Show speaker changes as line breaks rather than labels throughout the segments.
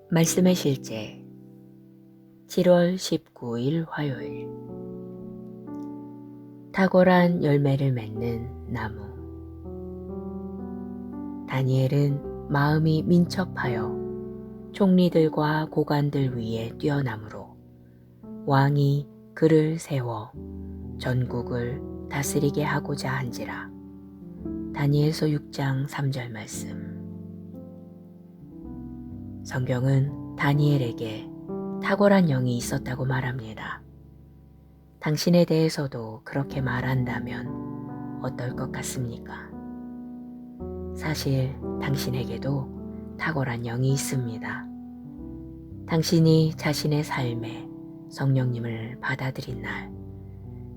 말씀의 실제 7월 19일 화요일. 탁월한 열매를 맺는 나무. 다니엘은 마음이 민첩하여 총리들과 고관들 위에 뛰어나므로 왕이 그를 세워 전국을 다스리게 하고자 한지라. 다니엘서 6장 3절 말씀. 성경은 다니엘에게 탁월한 영이 있었다고 말합니다. 당신에 대해서도 그렇게 말한다면 어떨 것 같습니까? 사실 당신에게도 탁월한 영이 있습니다. 당신이 자신의 삶에 성령님을 받아들인 날,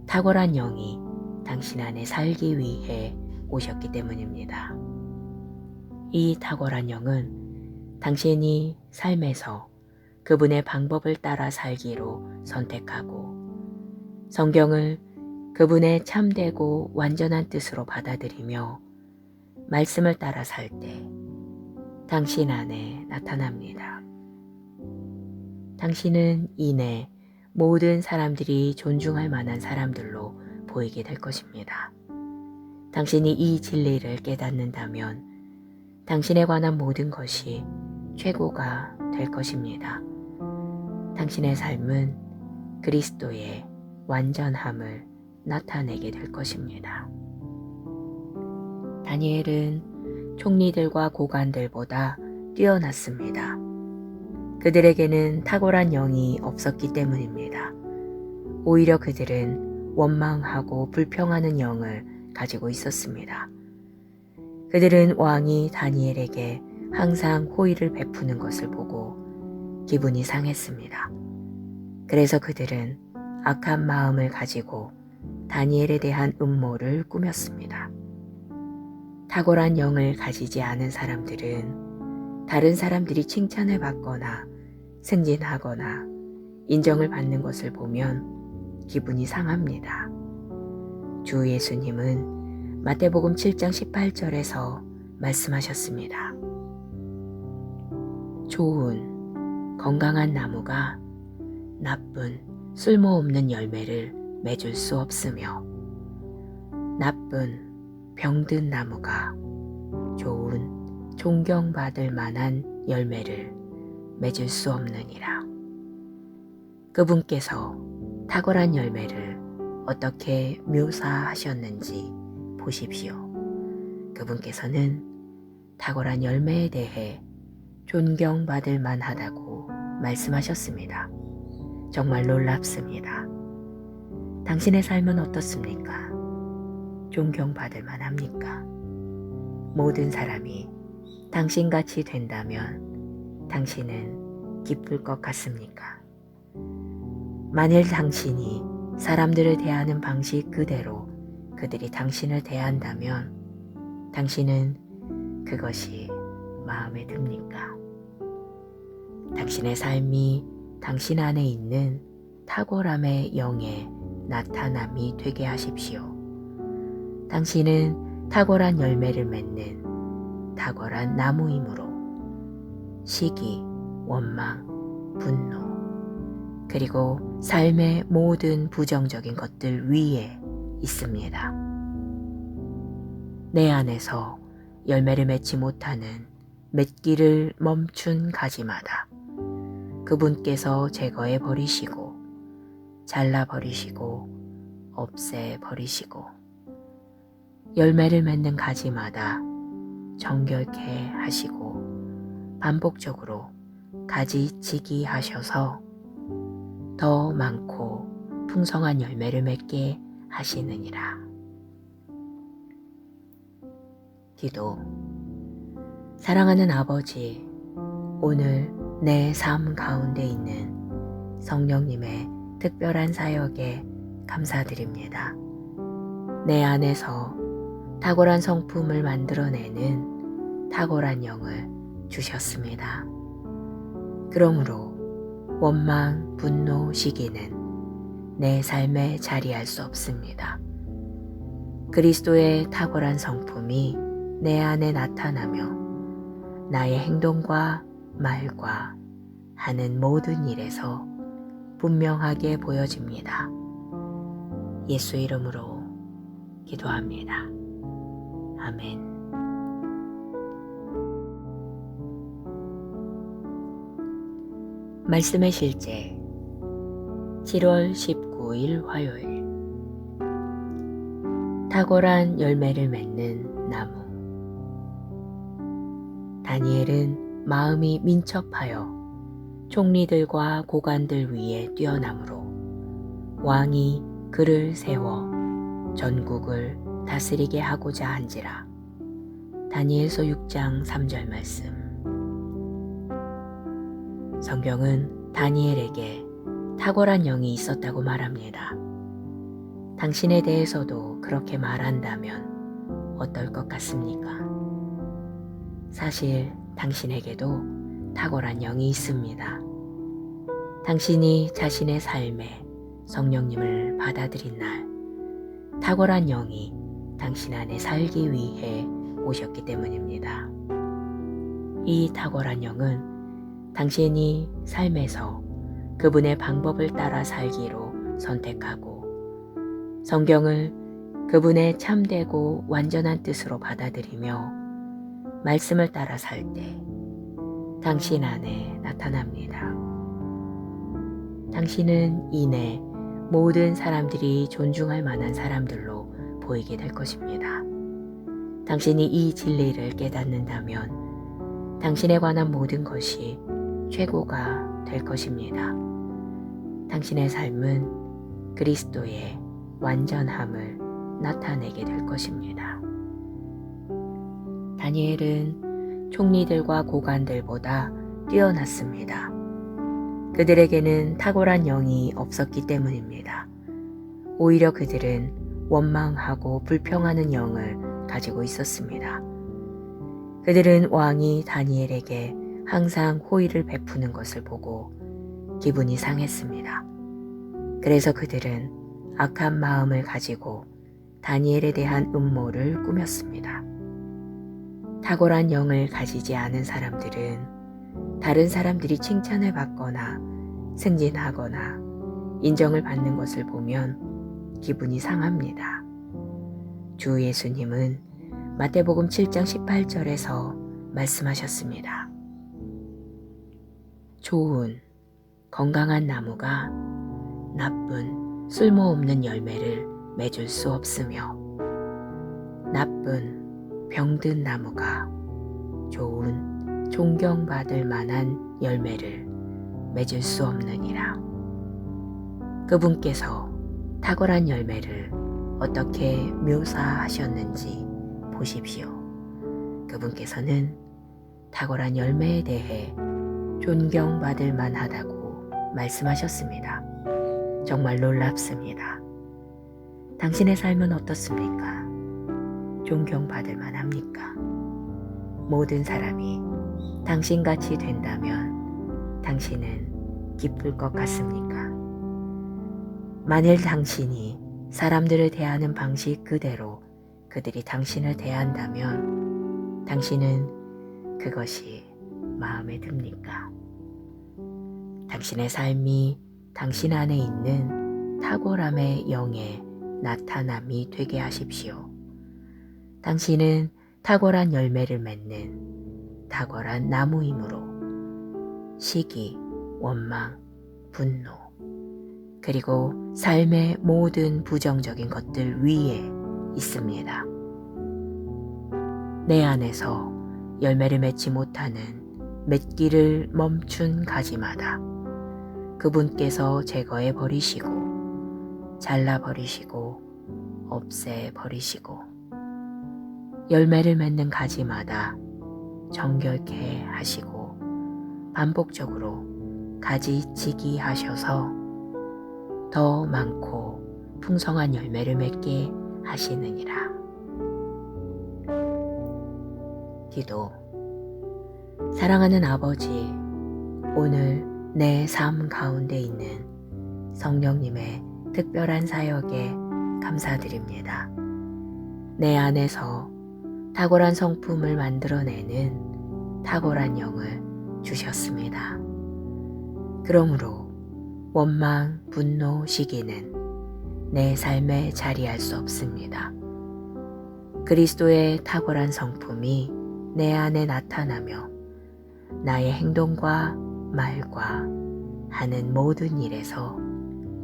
탁월한 영이 당신 안에 살기 위해 오셨기 때문입니다. 이 탁월한 영은 당신이 삶에서 그분의 방법을 따라 살기로 선택하고 성경을 그분의 참되고 완전한 뜻으로 받아들이며 말씀을 따라 살 때 당신 안에 나타납니다. 당신은 이내 모든 사람들이 존중할 만한 사람들로 보이게 될 것입니다. 당신이 이 진리를 깨닫는다면 당신에 관한 모든 것이 최고가 될 것입니다. 당신의 삶은 그리스도의 완전함을 나타내게 될 것입니다. 다니엘은 총리들과 고관들보다 뛰어났습니다. 그들에게는 탁월한 영이 없었기 때문입니다. 오히려 그들은 원망하고 불평하는 영을 가지고 있었습니다. 그들은 왕이 다니엘에게 항상 호의를 베푸는 것을 보고 기분이 상했습니다. 그래서 그들은 악한 마음을 가지고 다니엘에 대한 음모를 꾸몄습니다. 탁월한 영을 가지지 않은 사람들은 다른 사람들이 칭찬을 받거나 승진하거나 인정을 받는 것을 보면 기분이 상합니다. 주 예수님은 마태복음 7장 18절에서 말씀하셨습니다. 좋은 건강한 나무가 나쁜 쓸모없는 열매를 맺을 수 없으며 나쁜 병든 나무가 좋은 존경받을 만한 열매를 맺을 수 없느니라. 그분께서 탁월한 열매를 어떻게 묘사하셨는지 보십시오. 그분께서는 탁월한 열매에 대해 존경받을 만하다고 말씀하셨습니다. 정말 놀랍습니다. 당신의 삶은 어떻습니까? 존경받을 만합니까? 모든 사람이 당신같이 된다면 당신은 기쁠 것 같습니까? 만일 당신이 사람들을 대하는 방식 그대로 그들이 당신을 대한다면 당신은 그것이 마음에 듭니까? 당신의 삶이 당신 안에 있는 탁월함의 영의 나타남이 되게 하십시오. 당신은 탁월한 열매를 맺는 탁월한 나무이므로 시기, 원망, 분노, 그리고 삶의 모든 부정적인 것들 위에 있습니다. 내 안에서 열매를 맺지 못하는 맺기를 멈춘 가지마다 그분께서 제거해 버리시고 잘라 버리시고 없애 버리시고 열매를 맺는 가지마다 정결케 하시고 반복적으로 가지치기 하셔서 더 많고 풍성한 열매를 맺게 하시느니라. 기도. 사랑하는 아버지, 오늘 내 삶 가운데 있는 성령님의 특별한 사역에 감사드립니다. 내 안에서 탁월한 성품을 만들어내는 탁월한 영을 주셨습니다. 그러므로 원망, 분노, 시기는 내 삶에 자리할 수 없습니다. 그리스도의 탁월한 성품이 내 안에 나타나며 나의 행동과 말과 하는 모든 일에서 분명하게 보여집니다. 예수 이름으로 기도합니다. 아멘. 말씀의 실제 7월 19일 화요일. 탁월한 열매를 맺는 나무. 다니엘은 마음이 민첩하여 총리들과 고관들 위에 뛰어나므로 왕이 그를 세워 전국을 다스리게 하고자 한지라. 다니엘서 6장 3절 말씀. 성경은 다니엘에게 탁월한 영이 있었다고 말합니다. 당신에 대해서도 그렇게 말한다면 어떨 것 같습니까? 사실 당신에게도 탁월한 영이 있습니다. 당신이 자신의 삶에 성령님을 받아들인 날, 탁월한 영이 당신 안에 살기 위해 오셨기 때문입니다. 이 탁월한 영은 당신이 삶에서 그분의 방법을 따라 살기로 선택하고 성경을 그분의 참되고 완전한 뜻으로 받아들이며 말씀을 따라 살 때 당신 안에 나타납니다. 당신은 이내 모든 사람들이 존중할 만한 사람들로 보이게 될 것입니다. 당신이 이 진리를 깨닫는다면 당신에 관한 모든 것이 최고가 될 것입니다. 당신의 삶은 그리스도의 완전함을 나타내게 될 것입니다. 다니엘은 총리들과 고관들보다 뛰어났습니다. 그들에게는 탁월한 영이 없었기 때문입니다. 오히려 그들은 원망하고 불평하는 영을 가지고 있었습니다. 그들은 왕이 다니엘에게 항상 호의를 베푸는 것을 보고 기분이 상했습니다. 그래서 그들은 악한 마음을 가지고 다니엘에 대한 음모를 꾸몄습니다. 탁월한 영을 가지지 않은 사람들은 다른 사람들이 칭찬을 받거나 승진하거나 인정을 받는 것을 보면 기분이 상합니다. 주 예수님은 마태복음 7장 18절에서 말씀하셨습니다. 좋은 건강한 나무가 나쁜 쓸모없는 열매를 맺을 수 없으며 나쁜 병든 나무가 좋은 존경받을 만한 열매를 맺을 수 없느니라. 그분께서 탁월한 열매를 어떻게 묘사하셨는지 보십시오. 그분께서는 탁월한 열매에 대해 존경받을 만하다고 말씀하셨습니다. 정말 놀랍습니다. 당신의 삶은 어떻습니까? 존경받을 만합니까? 모든 사람이 당신같이 된다면 당신은 기쁠 것 같습니까? 만일 당신이 사람들을 대하는 방식 그대로 그들이 당신을 대한다면 당신은 그것이 마음에 듭니까? 당신의 삶이 당신 안에 있는 탁월함의 영의 나타남이 되게 하십시오. 당신은 탁월한 열매를 맺는 탁월한 나무이므로 시기, 원망, 분노, 그리고 삶의 모든 부정적인 것들 위에 있습니다. 내 안에서 열매를 맺지 못하는 맺기를 멈춘 가지마다 그분께서 제거해 버리시고 잘라 버리시고 없애 버리시고 열매를 맺는 가지마다 정결케 하시고 반복적으로 가지치기 하셔서 더 많고 풍성한 열매를 맺게 하시느니라. 기도. 사랑하는 아버지, 오늘 내 삶 가운데 있는 성령님의 특별한 사역에 감사드립니다. 내 안에서 탁월한 성품을 만들어내는 탁월한 영을 주셨습니다. 그러므로 원망, 분노, 시기는 내 삶에 자리할 수 없습니다. 그리스도의 탁월한 성품이 내 안에 나타나며 나의 행동과 말과 하는 모든 일에서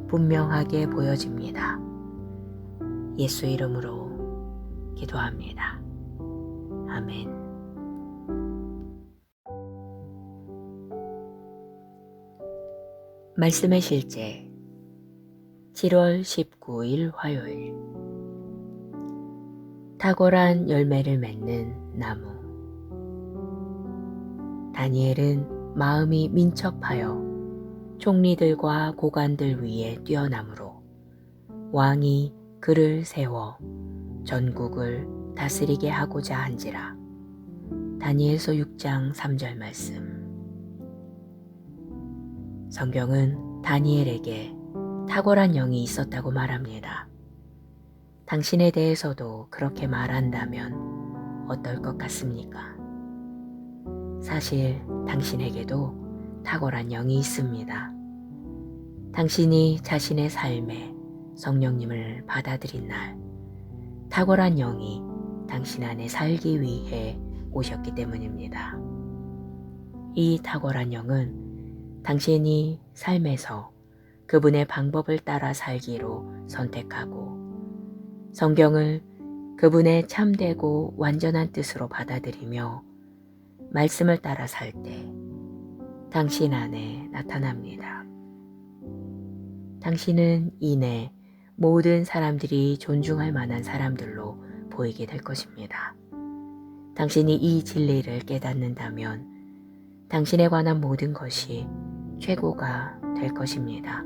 분명하게 보여집니다. 예수 이름으로 기도합니다. 아멘. 말씀의 실제 7월 19일 화요일. 탁월한 열매를 맺는 나무. 다니엘은 마음이 민첩하여 총리들과 고관들 위에 뛰어나므로 왕이 그를 세워 전국을 다스리게 하고자 한지라. 다니엘서 6장 3절 말씀. 성경은 다니엘에게 탁월한 영이 있었다고 말합니다. 당신에 대해서도 그렇게 말한다면 어떨 것 같습니까? 사실 당신에게도 탁월한 영이 있습니다. 당신이 자신의 삶에 성령님을 받아들인 날, 탁월한 영이 당신 안에 살기 위해 오셨기 때문입니다. 이 탁월한 영은 당신이 삶에서 그분의 방법을 따라 살기로 선택하고 성경을 그분의 참되고 완전한 뜻으로 받아들이며 말씀을 따라 살 때 당신 안에 나타납니다. 당신은 이내 모든 사람들이 존중할 만한 사람들로 보이게 될 것입니다. 당신이 이 진리를 깨닫는다면 당신에 관한 모든 것이 최고가 될 것입니다.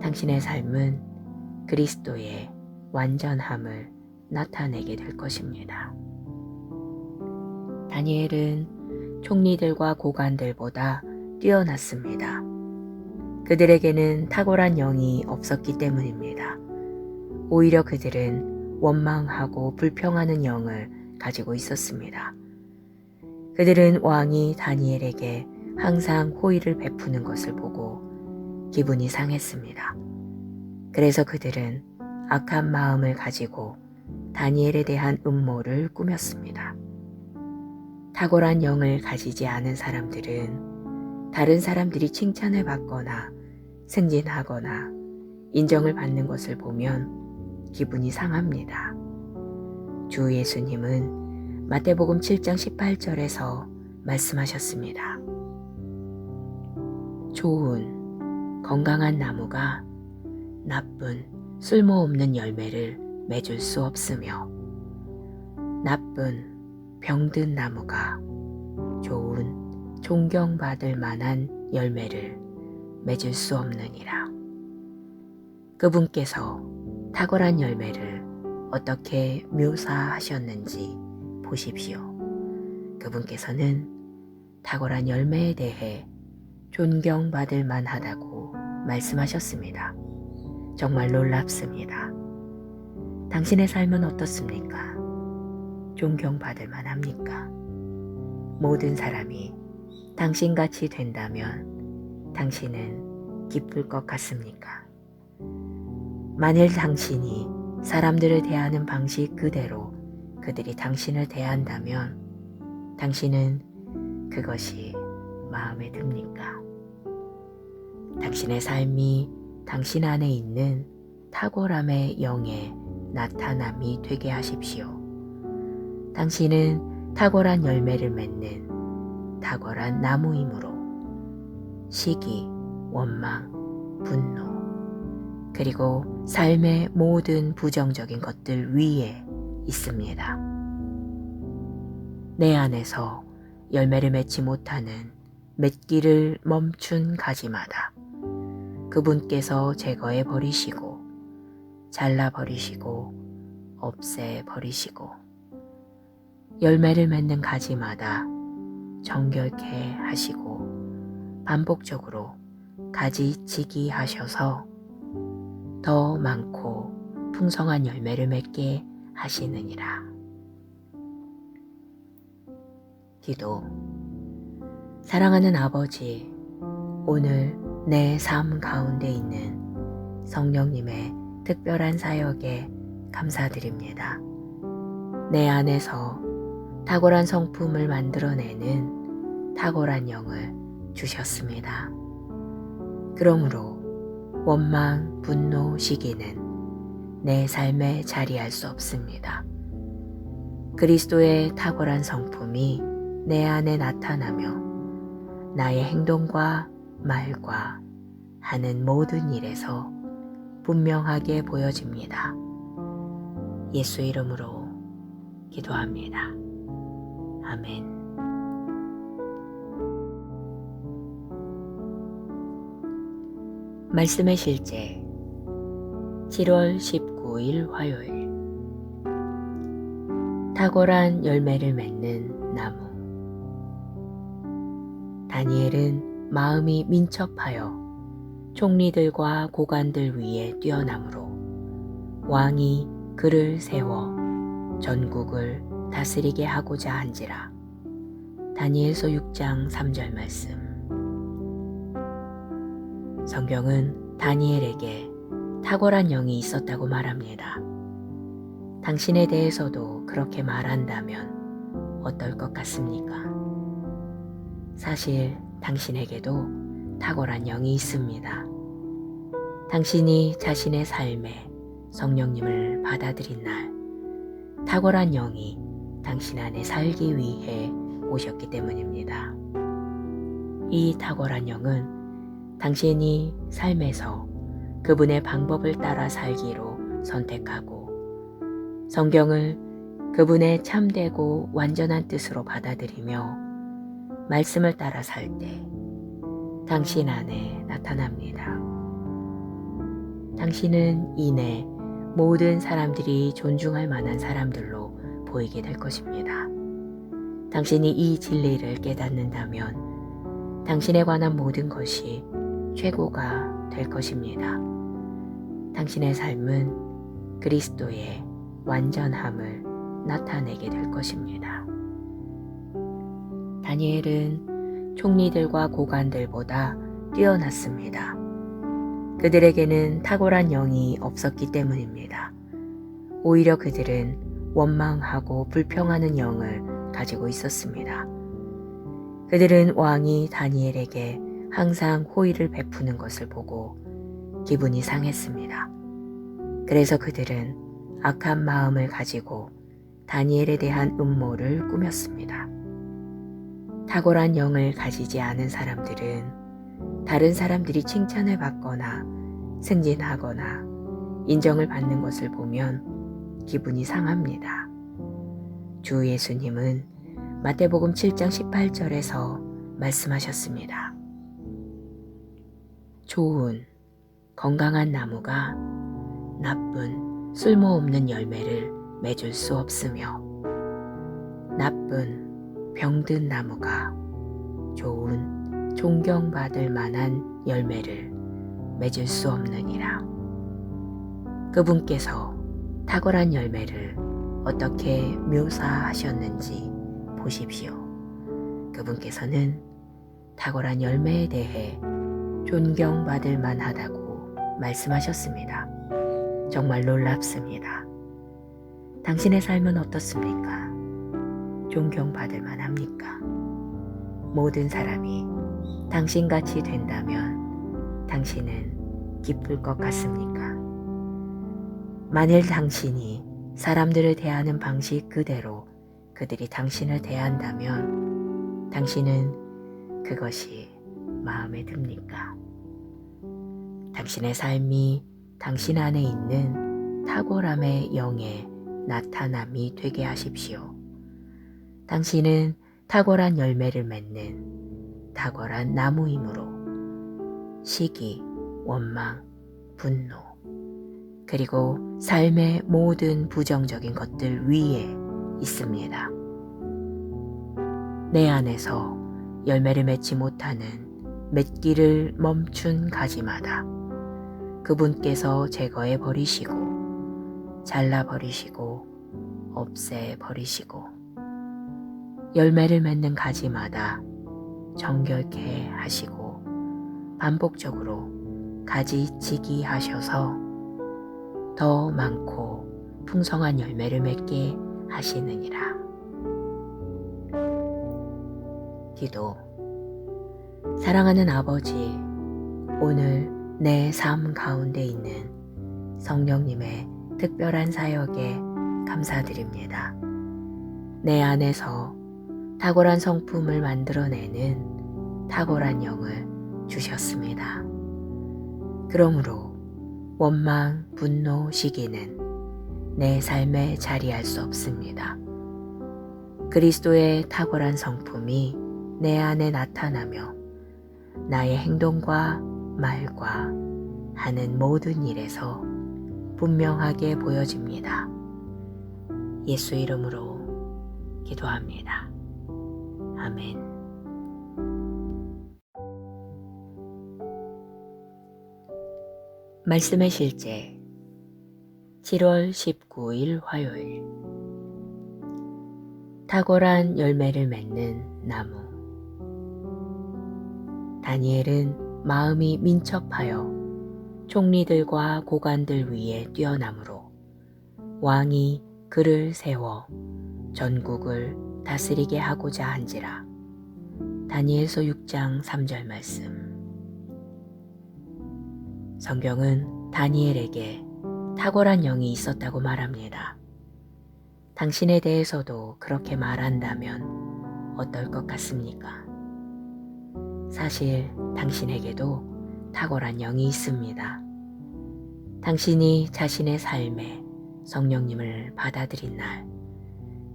당신의 삶은 그리스도의 완전함을 나타내게 될 것입니다. 다니엘은 총리들과 고관들보다 뛰어났습니다. 그들에게는 탁월한 영이 없었기 때문입니다. 오히려 그들은 원망하고 불평하는 영을 가지고 있었습니다. 그들은 왕이 다니엘에게 항상 호의를 베푸는 것을 보고 기분이 상했습니다. 그래서 그들은 악한 마음을 가지고 다니엘에 대한 음모를 꾸몄습니다. 탁월한 영을 가지지 않은 사람들은 다른 사람들이 칭찬을 받거나 승진하거나 인정을 받는 것을 보면 기분이 상합니다. 주 예수님은 마태복음 7장 18절에서 말씀하셨습니다. 좋은 건강한 나무가 나쁜 쓸모없는 열매를 맺을 수 없으며 나쁜 병든 나무가 좋은 존경받을 만한 열매를 맺을 수 없느니라. 그분께서 탁월한 열매를 어떻게 묘사하셨는지 보십시오. 그분께서는 탁월한 열매에 대해 존경받을 만하다고 말씀하셨습니다. 정말 놀랍습니다. 당신의 삶은 어떻습니까? 존경받을 만합니까? 모든 사람이 당신같이 된다면 당신은 기쁠 것 같습니까? 만일 당신이 사람들을 대하는 방식 그대로 그들이 당신을 대한다면 당신은 그것이 마음에 듭니까? 당신의 삶이 당신 안에 있는 탁월함의 영의 나타남이 되게 하십시오. 당신은 탁월한 열매를 맺는 탁월한 나무이므로 시기, 원망, 분노, 그리고 삶의 모든 부정적인 것들 위에 있습니다. 내 안에서 열매를 맺지 못하는 맺기를 멈춘 가지마다 그분께서 제거해 버리시고 잘라 버리시고 없애 버리시고 열매를 맺는 가지마다 정결케 하시고 반복적으로 가지치기 하셔서 더 많고 풍성한 열매를 맺게 하시느니라. 기도. 사랑하는 아버지, 오늘 내 삶 가운데 있는 성령님의 특별한 사역에 감사드립니다. 내 안에서 탁월한 성품을 만들어내는 탁월한 영을 주셨습니다. 그러므로 원망, 분노, 시기는 내 삶에 자리할 수 없습니다. 그리스도의 탁월한 성품이 내 안에 나타나며 나의 행동과 말과 하는 모든 일에서 분명하게 보여집니다. 예수 이름으로 기도합니다. 아멘. 말씀의 실제 7월 19일 화요일. 탁월한 열매를 맺는 나무. 다니엘은 마음이 민첩하여 총리들과 고관들 위에 뛰어나므로 왕이 그를 세워 전국을 다스리게 하고자 한지라. 다니엘서 6장 3절 말씀. 성경은 다니엘에게 탁월한 영이 있었다고 말합니다. 당신에 대해서도 그렇게 말한다면 어떨 것 같습니까? 사실 당신에게도 탁월한 영이 있습니다. 당신이 자신의 삶에 성령님을 받아들인 날, 탁월한 영이 당신 안에 살기 위해 오셨기 때문입니다. 이 탁월한 영은 당신이 삶에서 그분의 방법을 따라 살기로 선택하고 성경을 그분의 참되고 완전한 뜻으로 받아들이며 말씀을 따라 살 때 당신 안에 나타납니다. 당신은 이내 모든 사람들이 존중할 만한 사람들로 보이게 될 것입니다. 당신이 이 진리를 깨닫는다면 당신에 관한 모든 것이 최고가 될 것입니다. 당신의 삶은 그리스도의 완전함을 나타내게 될 것입니다. 다니엘은 총리들과 고관들보다 뛰어났습니다. 그들에게는 탁월한 영이 없었기 때문입니다. 오히려 그들은 원망하고 불평하는 영을 가지고 있었습니다. 그들은 왕이 다니엘에게 항상 호의를 베푸는 것을 보고 기분이 상했습니다. 그래서 그들은 악한 마음을 가지고 다니엘에 대한 음모를 꾸몄습니다. 탁월한 영을 가지지 않은 사람들은 다른 사람들이 칭찬을 받거나 승진하거나 인정을 받는 것을 보면 기분이 상합니다. 주 예수님은 마태복음 7장 18절에서 말씀하셨습니다. 좋은 건강한 나무가 나쁜 쓸모없는 열매를 맺을 수 없으며 나쁜 병든 나무가 좋은 존경받을 만한 열매를 맺을 수 없느니라. 그분께서 탁월한 열매를 어떻게 묘사하셨는지 보십시오. 그분께서는 탁월한 열매에 대해 존경받을 만하다고 말씀하셨습니다. 정말 놀랍습니다. 당신의 삶은 어떻습니까? 존경받을 만합니까? 모든 사람이 당신같이 된다면 당신은 기쁠 것 같습니까? 만일 당신이 사람들을 대하는 방식 그대로 그들이 당신을 대한다면 당신은 그것이 마음에 듭니까? 당신의 삶이 당신 안에 있는 탁월함의 영의 나타남이 되게 하십시오. 당신은 탁월한 열매를 맺는 탁월한 나무이므로 시기, 원망, 분노, 그리고 삶의 모든 부정적인 것들 위에 있습니다. 내 안에서 열매를 맺지 못하는 맺기를 멈춘 가지마다 그분께서 제거해 버리시고 잘라 버리시고 없애 버리시고 열매를 맺는 가지마다 정결케 하시고 반복적으로 가지치기 하셔서 더 많고 풍성한 열매를 맺게 하시느니라. 기도. 사랑하는 아버지, 오늘 내 삶 가운데 있는 성령님의 특별한 사역에 감사드립니다. 내 안에서 탁월한 성품을 만들어내는 탁월한 영을 주셨습니다. 그러므로 원망, 분노, 시기는 내 삶에 자리할 수 없습니다. 그리스도의 탁월한 성품이 내 안에 나타나며 나의 행동과 말과 하는 모든 일에서 분명하게 보여집니다. 예수 이름으로 기도합니다. 아멘. 말씀의 실제 7월 19일 화요일. 탁월한 열매를 맺는 나무. 다니엘은 마음이 민첩하여 총리들과 고관들 위에 뛰어나므로 왕이 그를 세워 전국을 다스리게 하고자 한지라. 다니엘서 6장 3절 말씀. 성경은 다니엘에게 탁월한 영이 있었다고 말합니다. 당신에 대해서도 그렇게 말한다면 어떨 것 같습니까? 사실 당신에게도 탁월한 영이 있습니다. 당신이 자신의 삶에 성령님을 받아들인 날,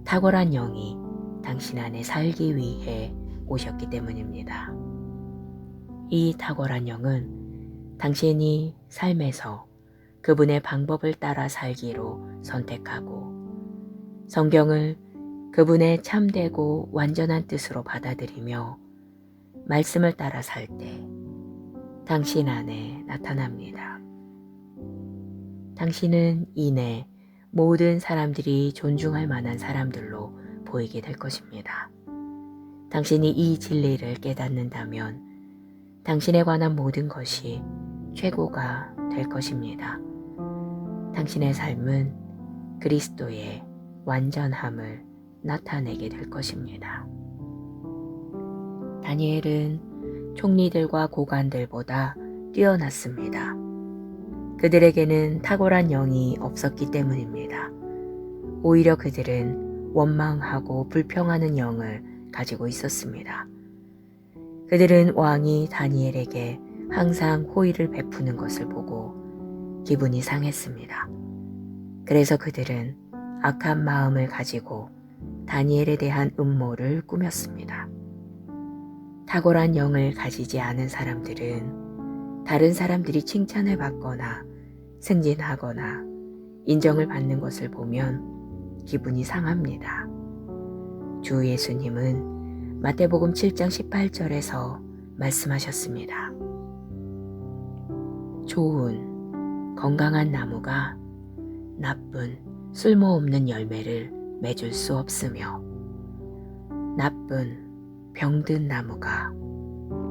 탁월한 영이 당신 안에 살기 위해 오셨기 때문입니다. 이 탁월한 영은 당신이 삶에서 그분의 방법을 따라 살기로 선택하고 성경을 그분의 참되고 완전한 뜻으로 받아들이며 말씀을 따라 살 때 당신 안에 나타납니다. 당신은 이내 모든 사람들이 존중할 만한 사람들로 보이게 될 것입니다. 당신이 이 진리를 깨닫는다면 당신에 관한 모든 것이 최고가 될 것입니다. 당신의 삶은 그리스도의 완전함을 나타내게 될 것입니다. 다니엘은 총리들과 고관들보다 뛰어났습니다. 그들에게는 탁월한 영이 없었기 때문입니다. 오히려 그들은 원망하고 불평하는 영을 가지고 있었습니다. 그들은 왕이 다니엘에게 항상 호의를 베푸는 것을 보고 기분이 상했습니다. 그래서 그들은 악한 마음을 가지고 다니엘에 대한 음모를 꾸몄습니다. 탁월한 영을 가지지 않은 사람들은 다른 사람들이 칭찬을 받거나 승진하거나 인정을 받는 것을 보면 기분이 상합니다. 주 예수님은 마태복음 7장 18절에서 말씀하셨습니다. 좋은 건강한 나무가 나쁜 쓸모없는 열매를 맺을 수 없으며 나쁜 병든 나무가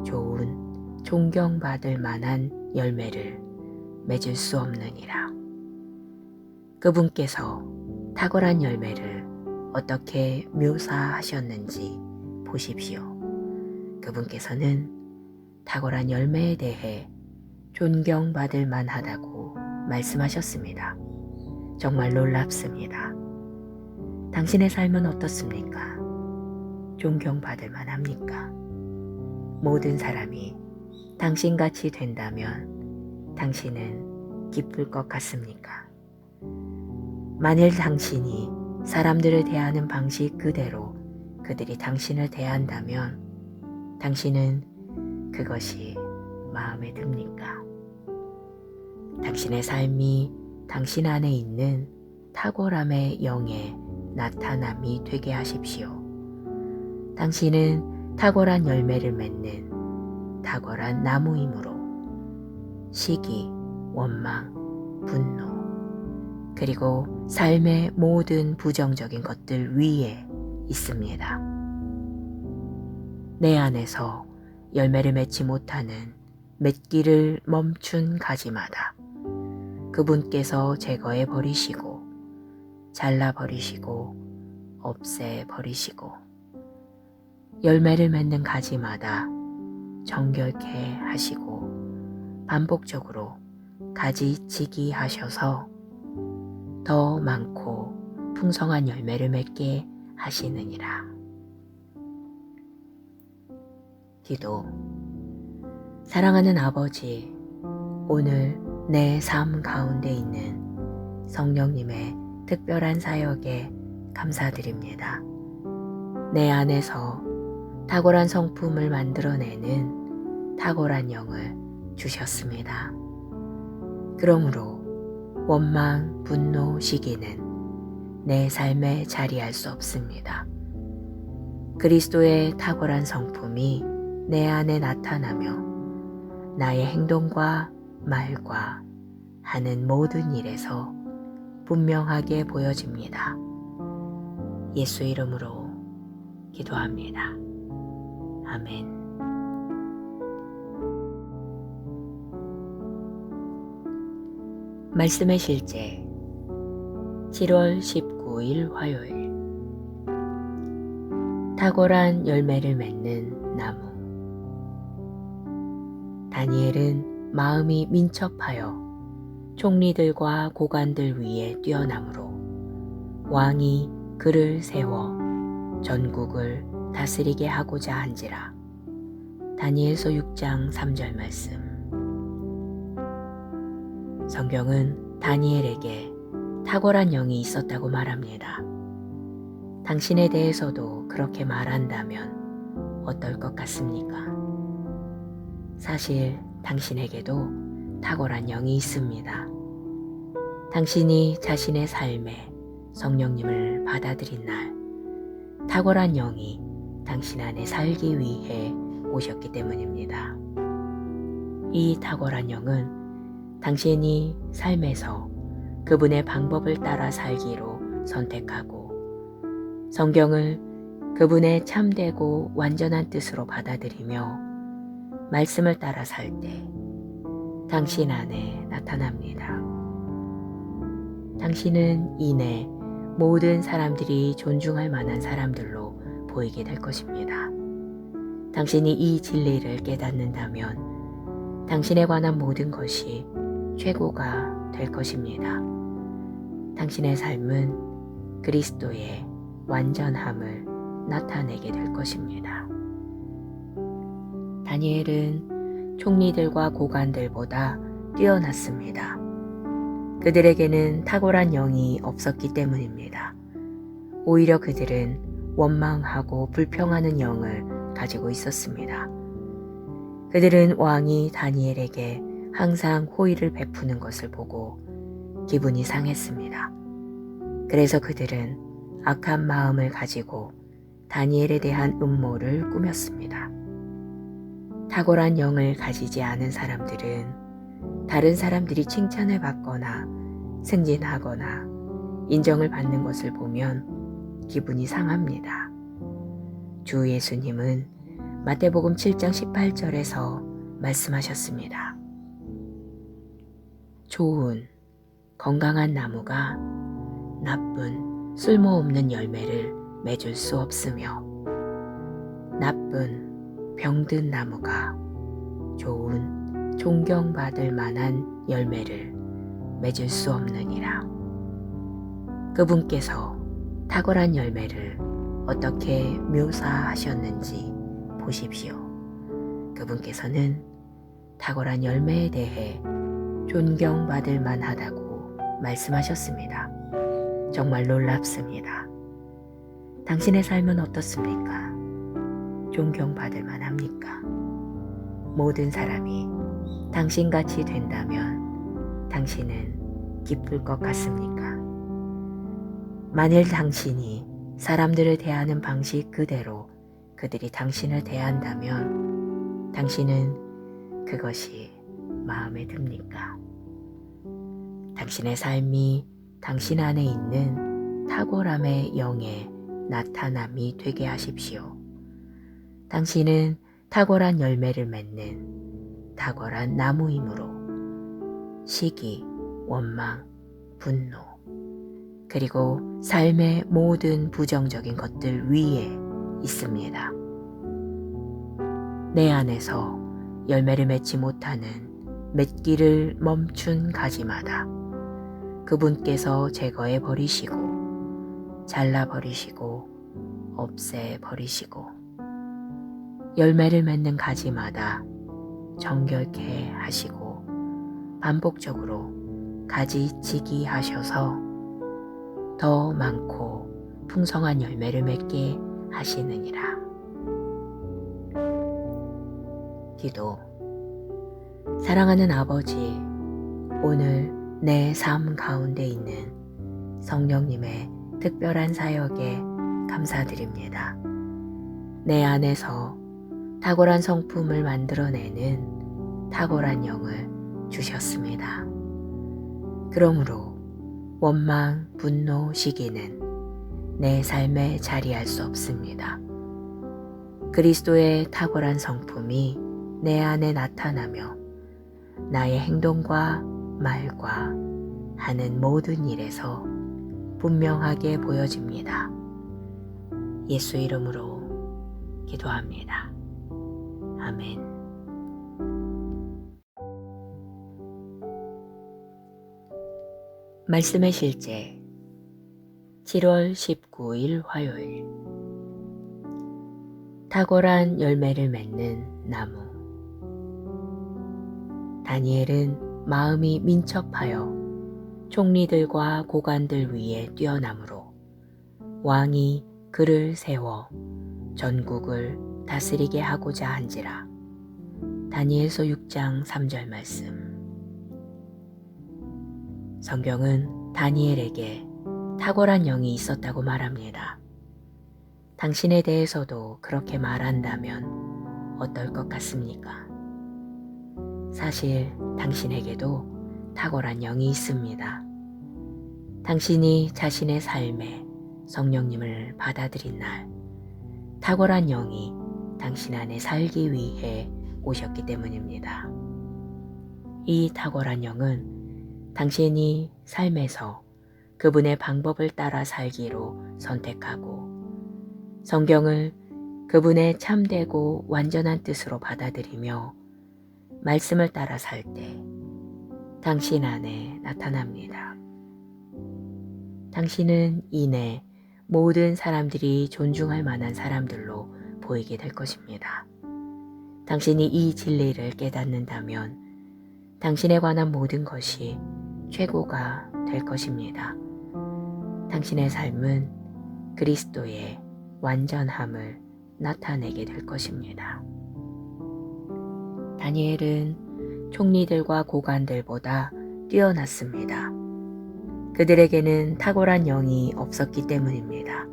좋은 존경받을 만한 열매를 맺을 수 없느니라. 그분께서 탁월한 열매를 어떻게 묘사하셨는지 보십시오. 그분께서는 탁월한 열매에 대해 존경받을 만하다고 말씀하셨습니다. 정말 놀랍습니다. 당신의 삶은 어떻습니까? 존경받을 만합니까? 모든 사람이 당신같이 된다면 당신은 기쁠 것 같습니까? 만일 당신이 사람들을 대하는 방식 그대로 그들이 당신을 대한다면 당신은 그것이 마음에 듭니까? 당신의 삶이 당신 안에 있는 탁월함의 영의 나타남이 되게 하십시오. 당신은 탁월한 열매를 맺는 탁월한 나무이므로 시기, 원망, 분노, 그리고 삶의 모든 부정적인 것들 위에 있습니다. 내 안에서 열매를 맺지 못하는 맺기를 멈춘 가지마다 그분께서 제거해 버리시고 잘라 버리시고 없애 버리시고 열매를 맺는 가지마다 정결케 하시고 반복적으로 가지치기 하셔서 더 많고 풍성한 열매를 맺게 하시느니라. 기도. 사랑하는 아버지, 오늘 내 삶 가운데 있는 성령님의 특별한 사역에 감사드립니다. 내 안에서 탁월한 성품을 만들어내는 탁월한 영을 주셨습니다. 그러므로 원망, 분노, 시기는 내 삶에 자리할 수 없습니다. 그리스도의 탁월한 성품이 내 안에 나타나며 나의 행동과 말과 하는 모든 일에서 분명하게 보여집니다. 예수 이름으로 기도합니다. 아멘. 말씀의 실제 7월 19일 화요일. 탁월한 열매를 맺는 나무. 다니엘은 마음이 민첩하여 총리들과 고관들 위에 뛰어남으로 왕이 그를 세워 전국을 다스리게 하고자 한지라. 다니엘서 6장 3절 말씀. 성경은 다니엘에게 탁월한 영이 있었다고 말합니다. 당신에 대해서도 그렇게 말한다면 어떨 것 같습니까? 사실 당신에게도 탁월한 영이 있습니다. 당신이 자신의 삶에 성령님을 받아들인 날, 탁월한 영이 당신 안에 살기 위해 오셨기 때문입니다. 이 탁월한 영은 당신이 삶에서 그분의 방법을 따라 살기로 선택하고 성경을 그분의 참되고 완전한 뜻으로 받아들이며 말씀을 따라 살 때 당신 안에 나타납니다. 당신은 이내 모든 사람들이 존중할 만한 사람들로 보이게 될 것입니다. 당신이 이 진리를 깨닫는다면 당신에 관한 모든 것이 최고가 될 것입니다. 당신의 삶은 그리스도의 완전함을 나타내게 될 것입니다. 다니엘은 총리들과 고관들보다 뛰어났습니다. 그들에게는 탁월한 영이 없었기 때문입니다. 오히려 그들은 원망하고 불평하는 영을 가지고 있었습니다. 그들은 왕이 다니엘에게 항상 호의를 베푸는 것을 보고 기분이 상했습니다. 그래서 그들은 악한 마음을 가지고 다니엘에 대한 음모를 꾸몄습니다. 탁월한 영을 가지지 않은 사람들은 다른 사람들이 칭찬을 받거나 승진하거나 인정을 받는 것을 보면 기분이 상합니다. 주 예수님은 마태복음 7장 18절에서 말씀하셨습니다. 좋은 건강한 나무가 나쁜 쓸모없는 열매를 맺을 수 없으며 나쁜 병든 나무가 좋은 존경받을 만한 열매를 맺을 수 없느니라. 그분께서 탁월한 열매를 어떻게 묘사하셨는지 보십시오. 그분께서는 탁월한 열매에 대해 존경받을 만하다고 말씀하셨습니다. 정말 놀랍습니다. 당신의 삶은 어떻습니까? 존경받을 만합니까? 모든 사람이 당신같이 된다면 당신은 기쁠 것 같습니까? 만일 당신이 사람들을 대하는 방식 그대로 그들이 당신을 대한다면 당신은 그것이 마음에 듭니까? 당신의 삶이 당신 안에 있는 탁월함의 영의 나타남이 되게 하십시오. 당신은 탁월한 열매를 맺는 탁월한 나무이므로 시기, 원망, 분노, 그리고 삶의 모든 부정적인 것들 위에 있습니다. 내 안에서 열매를 맺지 못하는 맺기를 멈춘 가지마다 그분께서 제거해 버리시고 잘라 버리시고 없애 버리시고 열매를 맺는 가지마다 정결케 하시고 반복적으로 가지치기 하셔서 더 많고 풍성한 열매를 맺게 하시느니라. 기도. 사랑하는 아버지, 오늘 내 삶 가운데 있는 성령님의 특별한 사역에 감사드립니다. 내 안에서 탁월한 성품을 만들어내는 탁월한 영을 주셨습니다. 그러므로 원망, 분노, 시기는 내 삶에 자리할 수 없습니다. 그리스도의 탁월한 성품이 내 안에 나타나며 나의 행동과 말과 하는 모든 일에서 분명하게 보여집니다. 예수 이름으로 기도합니다. 아멘. 말씀의 실제 7월 19일 화요일. 탁월한 열매를 맺는 나무. 다니엘은 마음이 민첩하여 총리들과 고관들 위에 뛰어나므로 왕이 그를 세워 전국을 다스리게 하고자 한지라. 다니엘서 6장 3절 말씀. 성경은 다니엘에게 탁월한 영이 있었다고 말합니다. 당신에 대해서도 그렇게 말한다면 어떨 것 같습니까? 사실 당신에게도 탁월한 영이 있습니다. 당신이 자신의 삶에 성령님을 받아들인 날, 탁월한 영이 당신 안에 살기 위해 오셨기 때문입니다. 이 탁월한 영은 당신이 삶에서 그분의 방법을 따라 살기로 선택하고 성경을 그분의 참되고 완전한 뜻으로 받아들이며 말씀을 따라 살 때 당신 안에 나타납니다. 당신은 이내 모든 사람들이 존중할 만한 사람들로 보이게 될 것입니다. 당신이 이 진리를 깨닫는다면 당신에 관한 모든 것이 최고가 될 것입니다. 당신의 삶은 그리스도의 완전함을 나타내게 될 것입니다. 다니엘은 총리들과 고관들보다 뛰어났습니다. 그들에게는 탁월한 영이 없었기 때문입니다.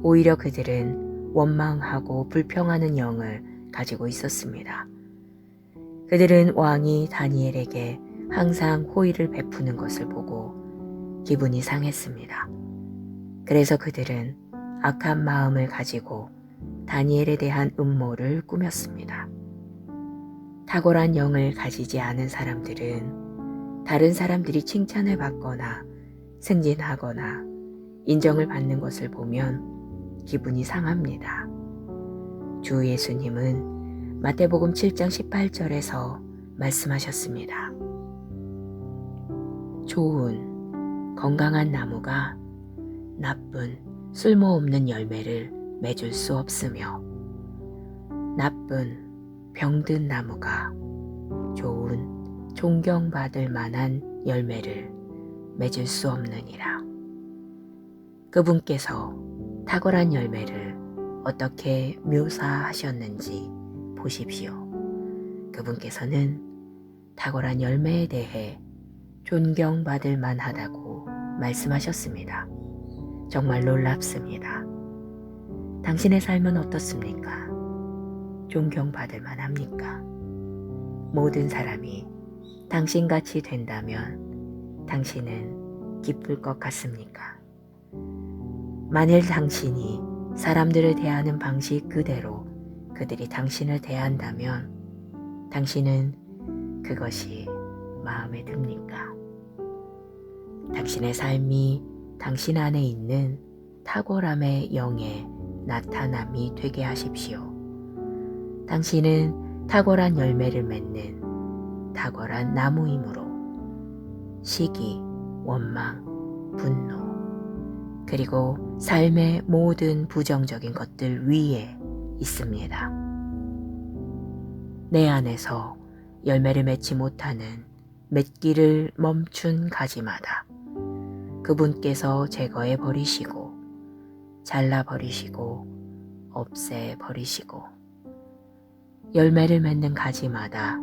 오히려 그들은 원망하고 불평하는 영을 가지고 있었습니다. 그들은 왕이 다니엘에게 항상 호의를 베푸는 것을 보고 기분이 상했습니다. 그래서 그들은 악한 마음을 가지고 다니엘에 대한 음모를 꾸몄습니다. 탁월한 영을 가지지 않은 사람들은 다른 사람들이 칭찬을 받거나 승진하거나 인정을 받는 것을 보면 기분이 상합니다. 주 예수님은 마태복음 7장 18절에서 말씀하셨습니다. 좋은 건강한 나무가 나쁜 쓸모없는 열매를 맺을 수 없으며 나쁜 병든 나무가 좋은 존경받을 만한 열매를 맺을 수 없느니라. 그분께서 탁월한 열매를 어떻게 묘사하셨는지 보십시오. 그분께서는 탁월한 열매에 대해 존경받을 만하다고 말씀하셨습니다. 정말 놀랍습니다. 당신의 삶은 어떻습니까? 존경받을 만합니까? 모든 사람이 당신같이 된다면 당신은 기쁠 것 같습니까? 만일 당신이 사람들을 대하는 방식 그대로 그들이 당신을 대한다면 당신은 그것이 마음에 듭니까? 당신의 삶이 당신 안에 있는 탁월함의 영에 나타남이 되게 하십시오. 당신은 탁월한 열매를 맺는 탁월한 나무이므로 시기, 원망, 분노, 그리고 삶의 모든 부정적인 것들 위에 있습니다. 내 안에서 열매를 맺지 못하는 맺기를 멈춘 가지마다 그분께서 제거해 버리시고 잘라 버리시고 없애 버리시고 열매를 맺는 가지마다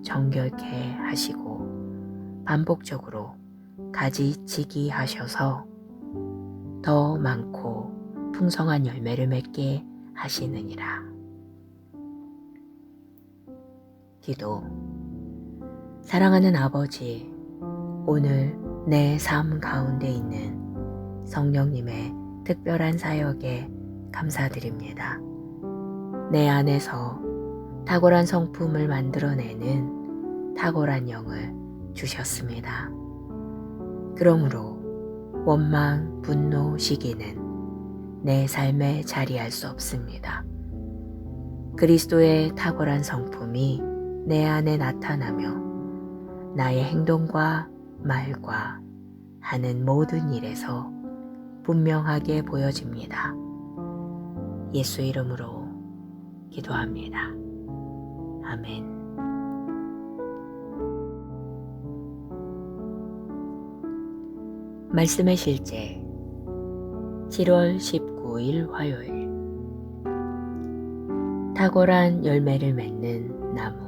정결케 하시고 반복적으로 가지치기 하셔서 더 많고 풍성한 열매를 맺게 하시느니라. 기도. 사랑하는 아버지, 오늘 내 삶 가운데 있는 성령님의 특별한 사역에 감사드립니다. 내 안에서 탁월한 성품을 만들어내는 탁월한 영을 주셨습니다. 그러므로 원망, 분노, 시기는 내 삶에 자리할 수 없습니다. 그리스도의 탁월한 성품이 내 안에 나타나며 나의 행동과 말과 하는 모든 일에서 분명하게 보여집니다. 예수 이름으로 기도합니다. 아멘. 말씀의 실제 7월 19일 화요일. 탁월한 열매를 맺는 나무.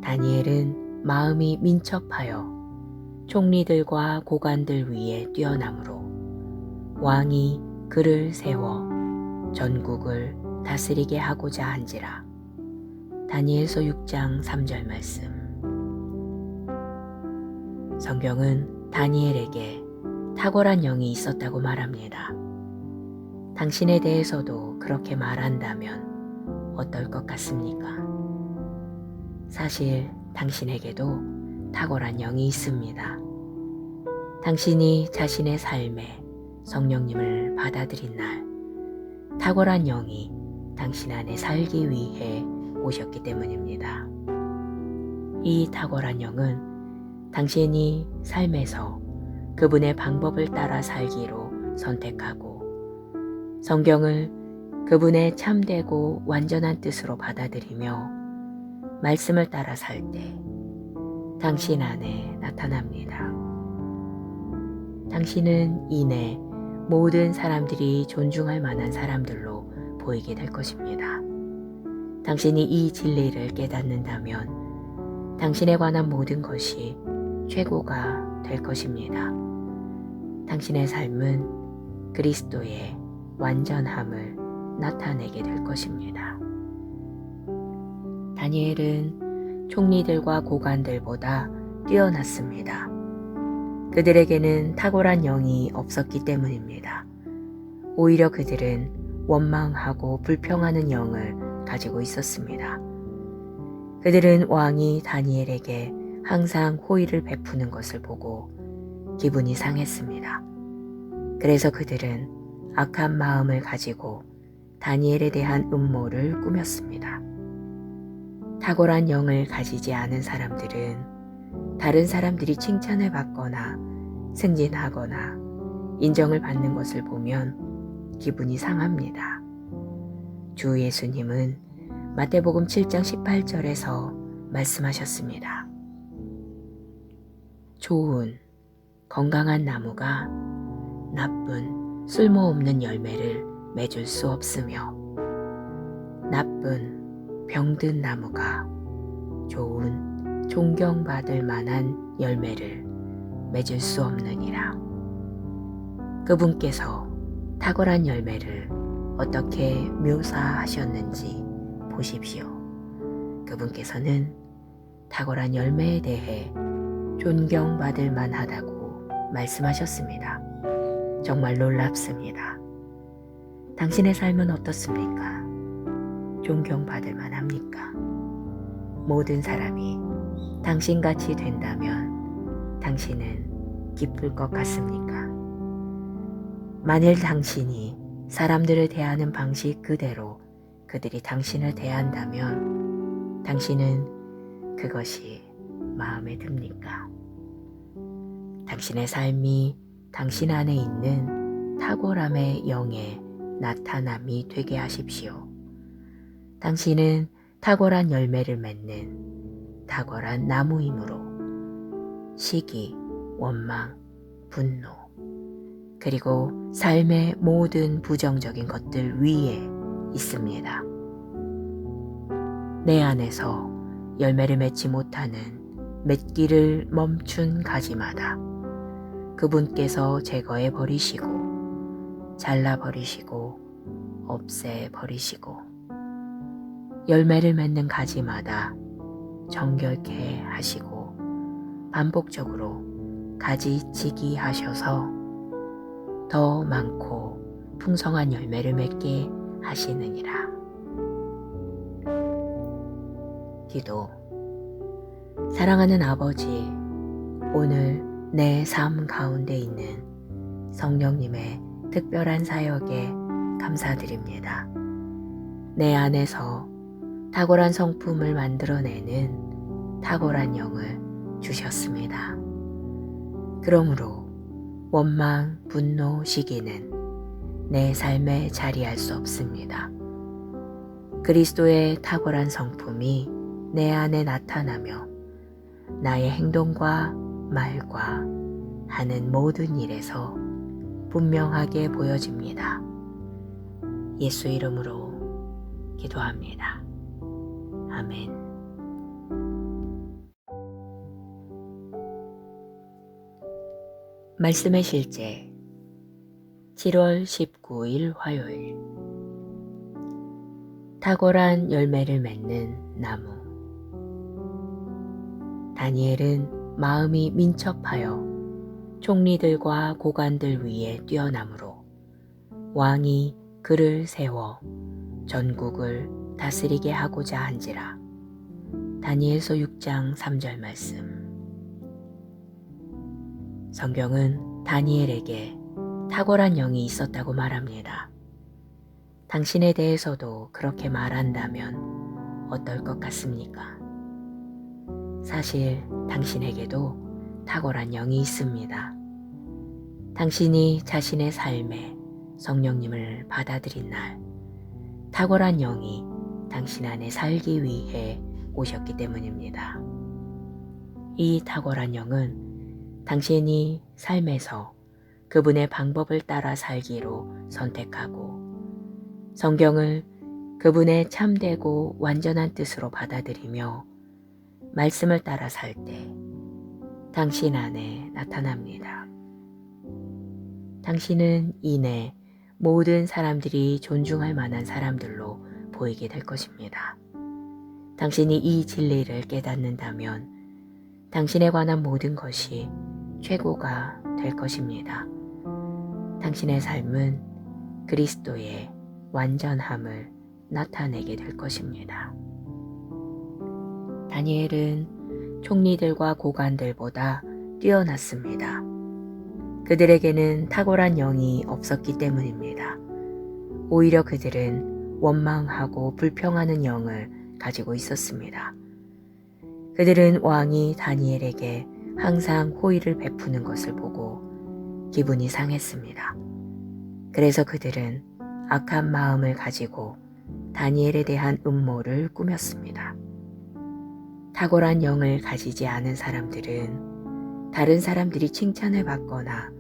다니엘은 마음이 민첩하여 총리들과 고관들 위에 뛰어나므로 왕이 그를 세워 전국을 다스리게 하고자 한지라. 다니엘서 6장 3절 말씀. 성경은 다니엘에게 탁월한 영이 있었다고 말합니다. 당신에 대해서도 그렇게 말한다면 어떨 것 같습니까? 사실 당신에게도 탁월한 영이 있습니다. 당신이 자신의 삶에 성령님을 받아들인 날, 탁월한 영이 당신 안에 살기 위해 오셨기 때문입니다. 이 탁월한 영은 당신이 삶에서 그분의 방법을 따라 살기로 선택하고 성경을 그분의 참되고 완전한 뜻으로 받아들이며 말씀을 따라 살 때 당신 안에 나타납니다. 당신은 이내 모든 사람들이 존중할 만한 사람들로 보이게 될 것입니다. 당신이 이 진리를 깨닫는다면 당신에 관한 모든 것이 최고가 될 것입니다. 당신의 삶은 그리스도의 완전함을 나타내게 될 것입니다. 다니엘은 총리들과 고관들보다 뛰어났습니다. 그들에게는 탁월한 영이 없었기 때문입니다. 오히려 그들은 원망하고 불평하는 영을 가지고 있었습니다. 그들은 왕이 다니엘에게 항상 호의를 베푸는 것을 보고 기분이 상했습니다. 그래서 그들은 악한 마음을 가지고 다니엘에 대한 음모를 꾸몄습니다. 탁월한 영을 가지지 않은 사람들은 다른 사람들이 칭찬을 받거나 승진하거나 인정을 받는 것을 보면 기분이 상합니다. 주 예수님은 마태복음 7장 18절에서 말씀하셨습니다. 좋은 건강한 나무가 나쁜 쓸모없는 열매를 맺을 수 없으며 나쁜 병든 나무가 좋은 존경받을 만한 열매를 맺을 수 없느니라. 그분께서 탁월한 열매를 어떻게 묘사하셨는지 보십시오. 그분께서는 탁월한 열매에 대해 존경받을 만하다고 말씀하셨습니다. 정말 놀랍습니다. 당신의 삶은 어떻습니까? 존경받을 만합니까? 모든 사람이 당신같이 된다면 당신은 기쁠 것 같습니까? 만일 당신이 사람들을 대하는 방식 그대로 그들이 당신을 대한다면 당신은 그것이 마음에 듭니까? 당신의 삶이 당신 안에 있는 탁월함의 영의 나타남이 되게 하십시오. 당신은 탁월한 열매를 맺는 탁월한 나무이므로 시기, 원망, 분노, 그리고 삶의 모든 부정적인 것들 위에 있습니다. 내 안에서 열매를 맺지 못하는 맺기를 멈춘 가지마다 그분께서 제거해 버리시고 잘라 버리시고 없애 버리시고 열매를 맺는 가지마다 정결케 하시고 반복적으로 가지치기 하셔서 더 많고 풍성한 열매를 맺게 하시느니라. 기도. 사랑하는 아버지, 오늘 내 삶 가운데 있는 성령님의 특별한 사역에 감사드립니다. 내 안에서 탁월한 성품을 만들어내는 탁월한 영을 주셨습니다. 그러므로 원망, 분노, 시기는 내 삶에 자리할 수 없습니다. 그리스도의 탁월한 성품이 내 안에 나타나며 나의 행동과 말과 하는 모든 일에서 분명하게 보여집니다. 예수 이름으로 기도합니다. 아멘. 말씀의 실제 7월 19일 화요일. 탁월한 열매를 맺는 나무. 다니엘은 마음이 민첩하여 총리들과 고관들 위에 뛰어나므로 왕이 그를 세워 전국을 다스리게 하고자 한지라. 다니엘서 6장 3절 말씀. 성경은 다니엘에게 탁월한 영이 있었다고 말합니다. 당신에 대해서도 그렇게 말한다면 어떨 것 같습니까? 사실 당신에게도 탁월한 영이 있습니다. 당신이 자신의 삶에 성령님을 받아들인 날, 탁월한 영이 당신 안에 살기 위해 오셨기 때문입니다. 이 탁월한 영은 당신이 삶에서 그분의 방법을 따라 살기로 선택하고 성경을 그분의 참되고 완전한 뜻으로 받아들이며 말씀을 따라 살 때 당신 안에 나타납니다. 당신은 이내 모든 사람들이 존중할 만한 사람들로 보이게 될 것입니다. 당신이 이 진리를 깨닫는다면 당신에 관한 모든 것이 최고가 될 것입니다. 당신의 삶은 그리스도의 완전함을 나타내게 될 것입니다. 다니엘은 총리들과 고관들보다 뛰어났습니다. 그들에게는 탁월한 영이 없었기 때문입니다. 오히려 그들은 원망하고 불평하는 영을 가지고 있었습니다. 그들은 왕이 다니엘에게 항상 호의를 베푸는 것을 보고 기분이 상했습니다. 그래서 그들은 악한 마음을 가지고 다니엘에 대한 음모를 꾸몄습니다. 탁월한 영을 가지지 않은 사람들은 다른 사람들이 칭찬을 받거나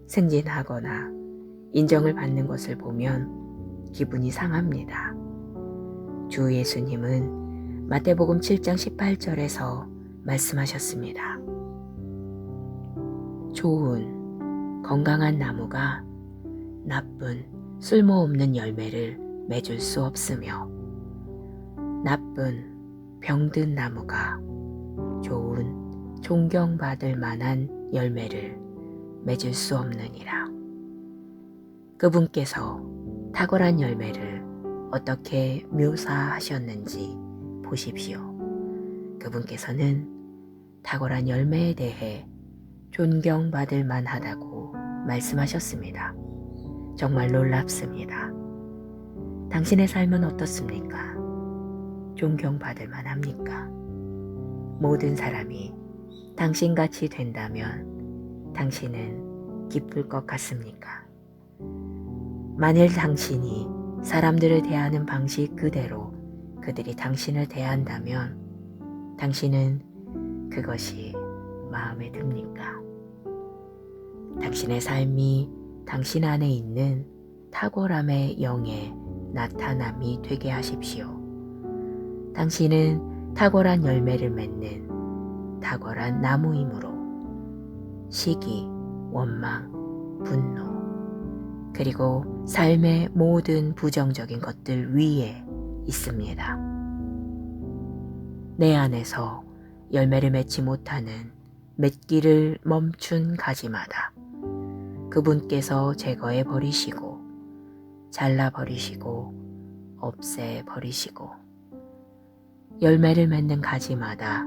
승진하거나 인정을 받는 것을 보면 기분이 상합니다. 주 예수님은 마태복음 7장 18절에서 말씀하셨습니다. 좋은 건강한 나무가 나쁜 쓸모없는 열매를 맺을 수 없으며 나쁜 병든 나무가 좋은 존경받을 만한 열매를 맺을 수 없느니라. 그분께서 탁월한 열매를 어떻게 묘사하셨는지 보십시오. 그분께서는 탁월한 열매에 대해 존경받을 만하다고 말씀하셨습니다. 정말 놀랍습니다. 당신의 삶은 어떻습니까? 존경받을 만합니까? 모든 사람이 당신같이 된다면 당신은 기쁠 것 같습니까? 만일 당신이 사람들을 대하는 방식 그대로 그들이 당신을 대한다면 당신은 그것이 마음에 듭니까? 당신의 삶이 당신 안에 있는 탁월함의 영의 나타남이 되게 하십시오. 당신은 탁월한 열매를 맺는 탁월한 나무이므로 시기, 원망, 분노, 그리고 삶의 모든 부정적인 것들 위에 있습니다. 내 안에서 열매를 맺지 못하는 맺기를 멈춘 가지마다 그분께서 제거해 버리시고 잘라 버리시고 없애 버리시고 열매를 맺는 가지마다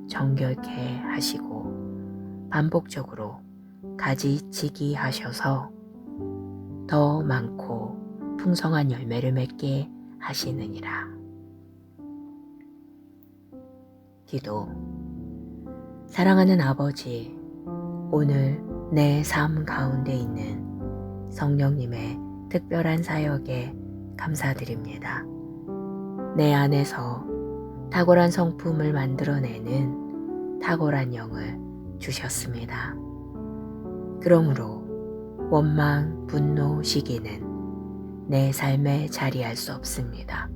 정결케 하시고 반복적으로 가지치기 하셔서 더 많고 풍성한 열매를 맺게 하시느니라. 기도. 사랑하는 아버지, 오늘 내 삶 가운데 있는 성령님의 특별한 사역에 감사드립니다. 내 안에서 탁월한 성품을 만들어내는 탁월한 영을 주셨습니다. 그러므로 원망, 분노, 시기는 내 삶에 자리할 수 없습니다.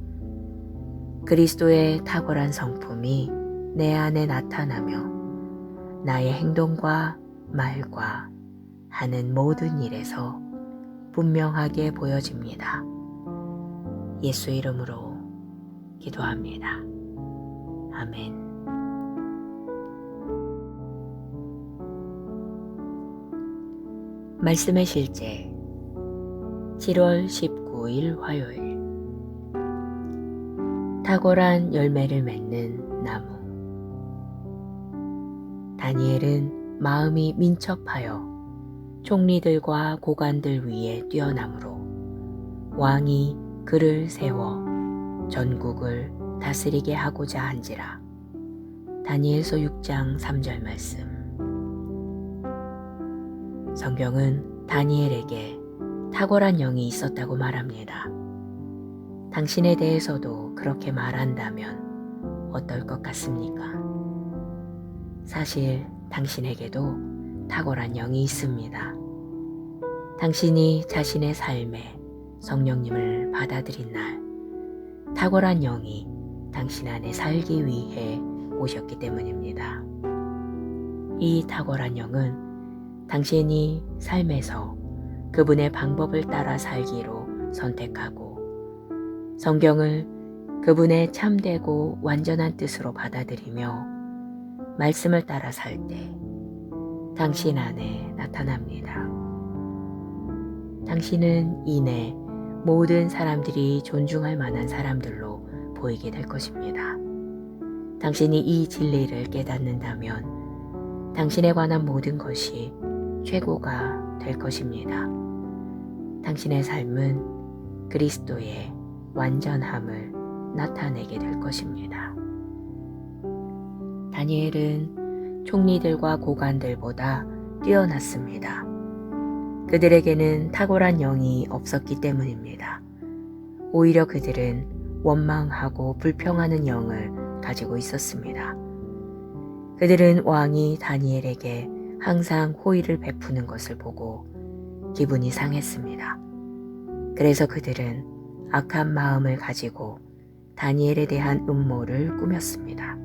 그리스도의 탁월한 성품이 내 안에 나타나며 나의 행동과 말과 하는 모든 일에서 분명하게 보여집니다. 예수 이름으로 기도합니다. 아멘. 말씀의 실제 7월 19일 화요일. 탁월한 열매를 맺는 나무. 다니엘은 마음이 민첩하여 총리들과 고관들 위에 뛰어나므로 왕이 그를 세워 전국을 다스리게 하고자 한지라. 다니엘서 6장 3절 말씀. 성경은 다니엘에게 탁월한 영이 있었다고 말합니다. 당신에 대해서도 그렇게 말한다면 어떨 것 같습니까? 사실 당신에게도 탁월한 영이 있습니다. 당신이 자신의 삶에 성령님을 받아들인 날, 탁월한 영이 당신 안에 살기 위해 오셨기 때문입니다. 이 탁월한 영은 당신이 삶에서 그분의 방법을 따라 살기로 선택하고 성경을 그분의 참되고 완전한 뜻으로 받아들이며 말씀을 따라 살 때 당신 안에 나타납니다. 당신은 이내 모든 사람들이 존중할 만한 사람들로 보이게 될 것입니다. 당신이 이 진리를 깨닫는다면 당신에 관한 모든 것이 최고가 될 것입니다. 당신의 삶은 그리스도의 완전함을 나타내게 될 것입니다. 다니엘은 총리들과 고관들보다 뛰어났습니다. 그들에게는 탁월한 영이 없었기 때문입니다. 오히려 그들은 원망하고 불평하는 영을 가지고 있었습니다. 그들은 왕이 다니엘에게 항상 호의를 베푸는 것을 보고 기분이 상했습니다. 그래서 그들은 악한 마음을 가지고 다니엘에 대한 음모를 꾸몄습니다.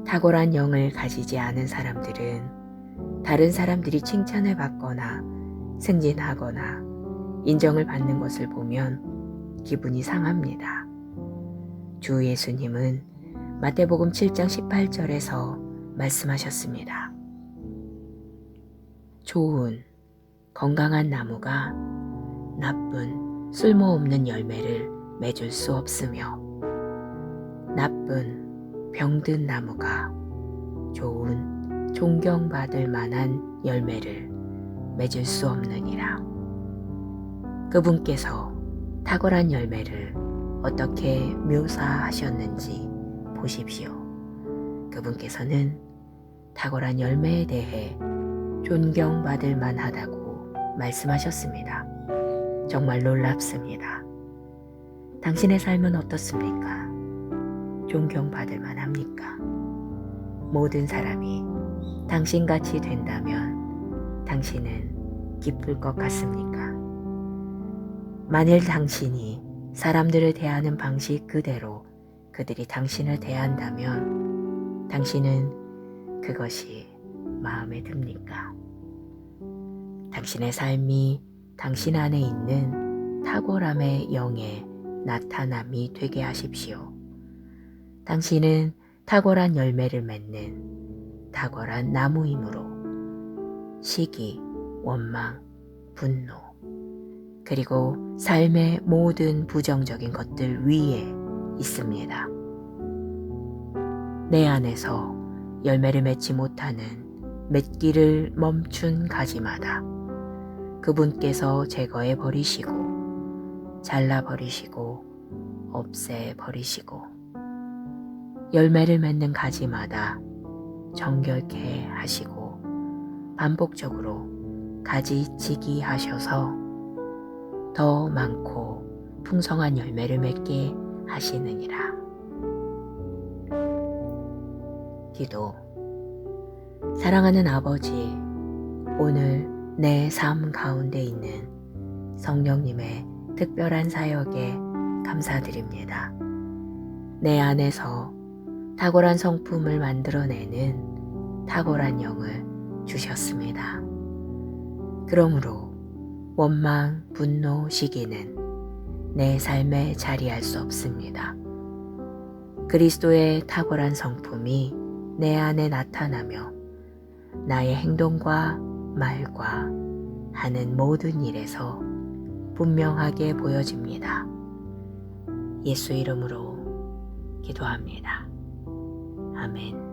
탁월한 영을 가지지 않은 사람들은 다른 사람들이 칭찬을 받거나 승진하거나 인정을 받는 것을 보면 기분이 상합니다. 주 예수님은 마태복음 7장 18절에서 말씀하셨습니다. 좋은 건강한 나무가 나쁜 쓸모없는 열매를 맺을 수 없으며 나쁜 병든 나무가 좋은 존경받을 만한 열매를 맺을 수 없느니라. 그분께서 탁월한 열매를 어떻게 묘사하셨는지 보십시오. 그분께서는 탁월한 열매에 대해 존경받을 만하다고 말씀하셨습니다. 정말 놀랍습니다. 당신의 삶은 어떻습니까? 존경받을 만합니까? 모든 사람이 당신같이 된다면 당신은 기쁠 것 같습니까? 만일 당신이 사람들을 대하는 방식 그대로 그들이 당신을 대한다면 당신은 그것이 마음에 듭니까? 당신의 삶이 당신 안에 있는 탁월함의 영의 나타남이 되게 하십시오. 당신은 탁월한 열매를 맺는 탁월한 나무이므로 시기, 원망, 분노, 그리고 삶의 모든 부정적인 것들 위에 있습니다. 내 안에서 열매를 맺지 못하는 맺기를 멈춘 가지마다 그분께서 제거해 버리시고 잘라 버리시고 없애 버리시고 열매를 맺는 가지마다 정결케 하시고 반복적으로 가지치기 하셔서 더 많고 풍성한 열매를 맺게 하시느니라. 기도. 사랑하는 아버지, 오늘 내 삶 가운데 있는 성령님의 특별한 사역에 감사드립니다. 내 안에서 탁월한 성품을 만들어내는 탁월한 영을 주셨습니다. 그러므로 원망, 분노, 시기는 내 삶에 자리할 수 없습니다. 그리스도의 탁월한 성품이 내 안에 나타나며 나의 행동과 말과 하는 모든 일에서 분명하게 보여집니다. 예수 이름으로 기도합니다. 아멘.